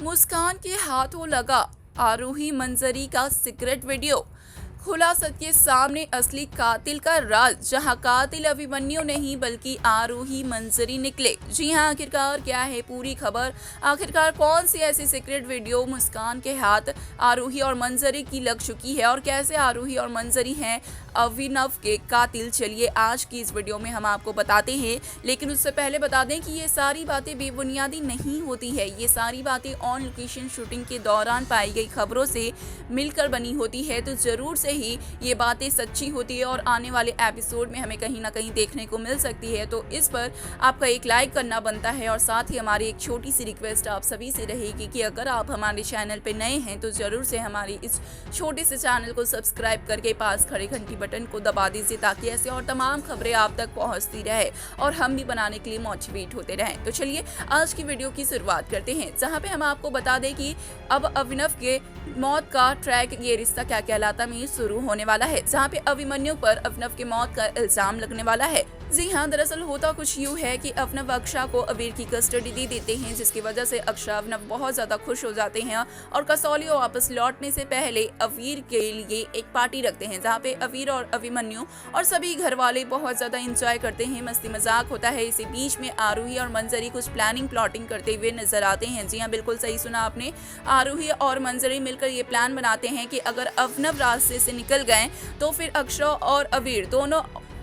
मुस्कान के हाथों लगा आरोही मंजरी का सीक्रेट वीडियो। खुला सत्य सामने, असली कातिल का राज, जहां कातिल अभिमन्यु नहीं बल्कि आरोही मंजरी निकले। जी हां, आखिरकार क्या है पूरी खबर? आखिरकार कौन सी ऐसी सीक्रेट वीडियो मुस्कान के हाथ आरोही और मंजरी की लग चुकी है और कैसे आरोही और मंजरी हैं अभिनव के कातिल? चलिए आज की इस वीडियो में हम आपको बताते हैं, लेकिन उससे पहले बता दें कि ये सारी बातें बेबुनियादी नहीं होती है। ये सारी बातें ऑन लोकेशन शूटिंग के दौरान पाई गई खबरों से मिलकर बनी होती है, तो जरूर से ही ये बातें सच्ची होती है और आने वाले एपिसोड में हमें कहीं ना कहीं देखने को मिल सकती है। तो इस पर आपका एक लाइक करना बनता है और साथ ही हमारी एक छोटी सी रिक्वेस्ट आप सभी से रहेगी कि अगर आप हमारे चैनल पे नए हैं तो जरूर से हमारी इस छोटे से चैनल को सब्सक्राइब करके पास खड़े घंटी बटन को दबा दीजिए, ताकि ऐसे और तमाम खबरें आप तक पहुंचती रहे और हम भी बनाने के लिए मोटिवेट होते रहें। तो चलिए आज की वीडियो की शुरुआत करते हैं, जहां पे हम आपको बता दें कि अब अभिनव के मौत का ट्रैक ये रिश्ता क्या कहलाता में शुरू होने वाला है, जहां पे अभिमन्यु पर अभिनव की मौत का इल्जाम लगने वाला है। जी हाँ, दरअसल होता कुछ यूँ है कि अभिनव अक्षा को अवीर की कस्टडी दे देते हैं, जिसकी वजह से अक्षा अभिनव बहुत ज्यादा खुश हो जाते हैं और कसौलियों वापस लौटने से पहले अवीर के लिए एक पार्टी रखते हैं, जहाँ पे अवीर और अभिमन्यु और सभी घर वाले बहुत ज्यादा इंजॉय करते हैं, मस्ती मजाक होता है। इसी बीच में आरोही और मंजरी कुछ प्लानिंग प्लॉटिंग करते हुए नजर आते हैं। जी हाँ, बिल्कुल सही सुना आपने। आरोही और मंजरी मिलकर ये प्लान बनाते हैं कि अगर अभिनव रास्ते से निकल गए तो फिर अक्षा और अवीर दोनों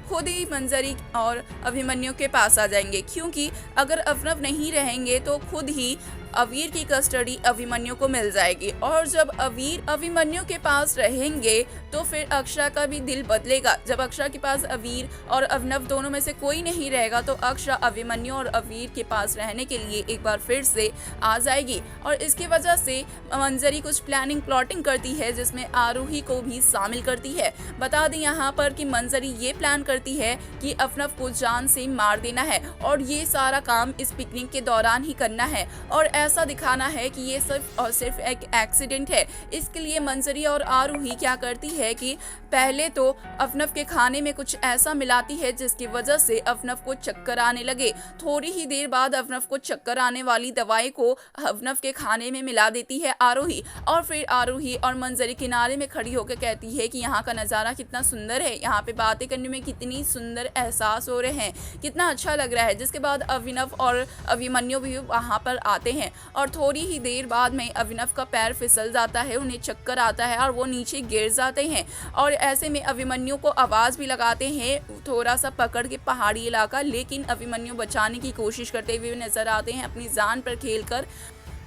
खुद ही मंजरी और अभिमन्यु के पास आ जाएंगे, क्योंकि अगर अभिनव नहीं रहेंगे तो खुद ही अवीर की कस्टडी अभिमन्यु को मिल जाएगी, और जब अवीर अभिमन्यु के पास रहेंगे तो फिर अक्षा का भी दिल बदलेगा। जब अक्षा के पास अवीर और अभिनव दोनों में से कोई नहीं रहेगा तो अक्षा अभिमन्यु और अवीर के पास रहने के लिए एक बार फिर से आ जाएगी, और इसकी वजह से मंजरी कुछ प्लानिंग प्लॉटिंग करती है, जिसमें आरोही को भी शामिल करती है। बता दें यहाँ पर कि मंजरी ये प्लान करती है कि अभिनव को जान से मार देना है और ये सारा काम इस पिकनिक के दौरान ही करना है और ऐसा दिखाना है कि ये सिर्फ और सिर्फ एक एक्सीडेंट है। इसके लिए मंजरी और आरोही क्या करती है कि पहले तो अभिनव के खाने में कुछ ऐसा मिलाती है जिसकी वजह से अभिनव को चक्कर आने लगे। थोड़ी ही देर बाद अभिनव को चक्कर आने वाली दवाई को अभिनव के खाने में मिला देती है आरोही, और फिर आरोही और मंजरी किनारे में खड़ी होकर कहती है कि यहाँ का नज़ारा कितना सुंदर है, यहाँ पे बातें करने में कितनी सुंदर एहसास हो रहे हैं, कितना अच्छा लग रहा है। जिसके बाद अभिनव और अभिमन्यु भी वहाँ पर आते हैं और थोड़ी ही देर बाद में अभिनव का पैर फिसल जाता है, उन्हें चक्कर आता है और वो नीचे गिर जाते हैं। और ऐसे में अभिमन्यु को आवाज़ भी लगाते हैं थोड़ा सा पकड़ के पहाड़ी इलाका, लेकिन अभिमन्यु बचाने की कोशिश करते हुए नजर आते हैं अपनी जान पर खेलकर।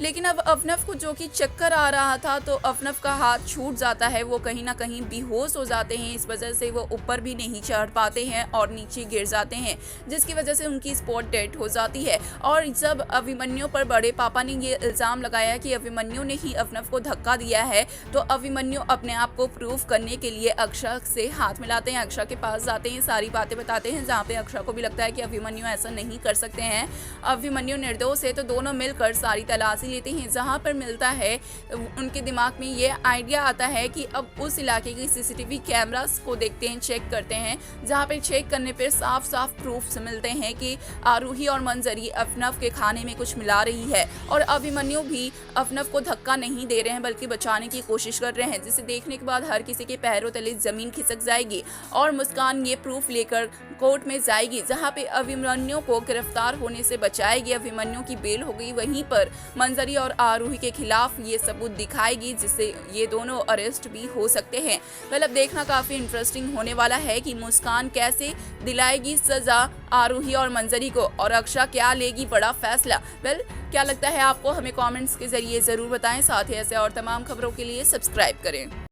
लेकिन अब अभिनव को जो कि चक्कर आ रहा था तो अभिनव का हाथ छूट जाता है, वो कहीं ना कहीं बेहोश हो जाते हैं। इस वजह से वो ऊपर भी नहीं चढ़ पाते हैं और नीचे गिर जाते हैं, जिसकी वजह से उनकी स्पॉट डेड हो जाती है। और जब अभिमन्यु पर बड़े पापा ने ये इल्ज़ाम लगाया कि अभिमन्यु ने ही अभिनव को धक्का दिया है, तो अभिमन्यु अपने आप को प्रूव करने के लिए अक्षा से हाथ मिलाते हैं, अक्षा के पास जाते हैं, सारी बातें बताते हैं, जहाँ पे अक्षा को भी लगता है कि अभिमन्यु ऐसा नहीं कर सकते हैं, अभिमन्यु निर्दोष है। तो दोनों मिलकर सारी तलाशी लेते हैं। जहां पर मिलता है उनके दिमाग में ये आइडिया आता है कि अब उस इलाके की सीसीटीवी कैमरास को देखते हैं, चेक करते हैं, जहां पर चेक करने पर साफ साफ प्रूफ्स मिलते हैं कि आरोही और मंजरी अभिनव के खाने में कुछ मिला रही है और अभिमन्यु भी अभिनव को धक्का नहीं दे रहे हैं बल्कि बचाने की कोशिश कर रहे हैं, जिसे देखने के बाद हर किसी के पैरों तले जमीन खिसक जाएगी और मुस्कान ये प्रूफ लेकर कोर्ट में जाएगी, जहां पे अभिमन्यु को गिरफ्तार होने से बचाएगी। अभिमन्यु की बेल हो गई, वहीं पर मंजरी और आरोही के खिलाफ ये सबूत दिखाएगी, जिससे ये दोनों अरेस्ट भी हो सकते हैं। मतलब देखना काफी इंटरेस्टिंग होने वाला है कि मुस्कान कैसे दिलाएगी सजा आरोही और मंजरी को और अक्षा क्या लेगी बड़ा फैसला। क्या लगता है आपको? हमें कमेंट्स के जरिए जरूर बताएं। साथ ही ऐसे और तमाम खबरों के लिए सब्सक्राइब करें।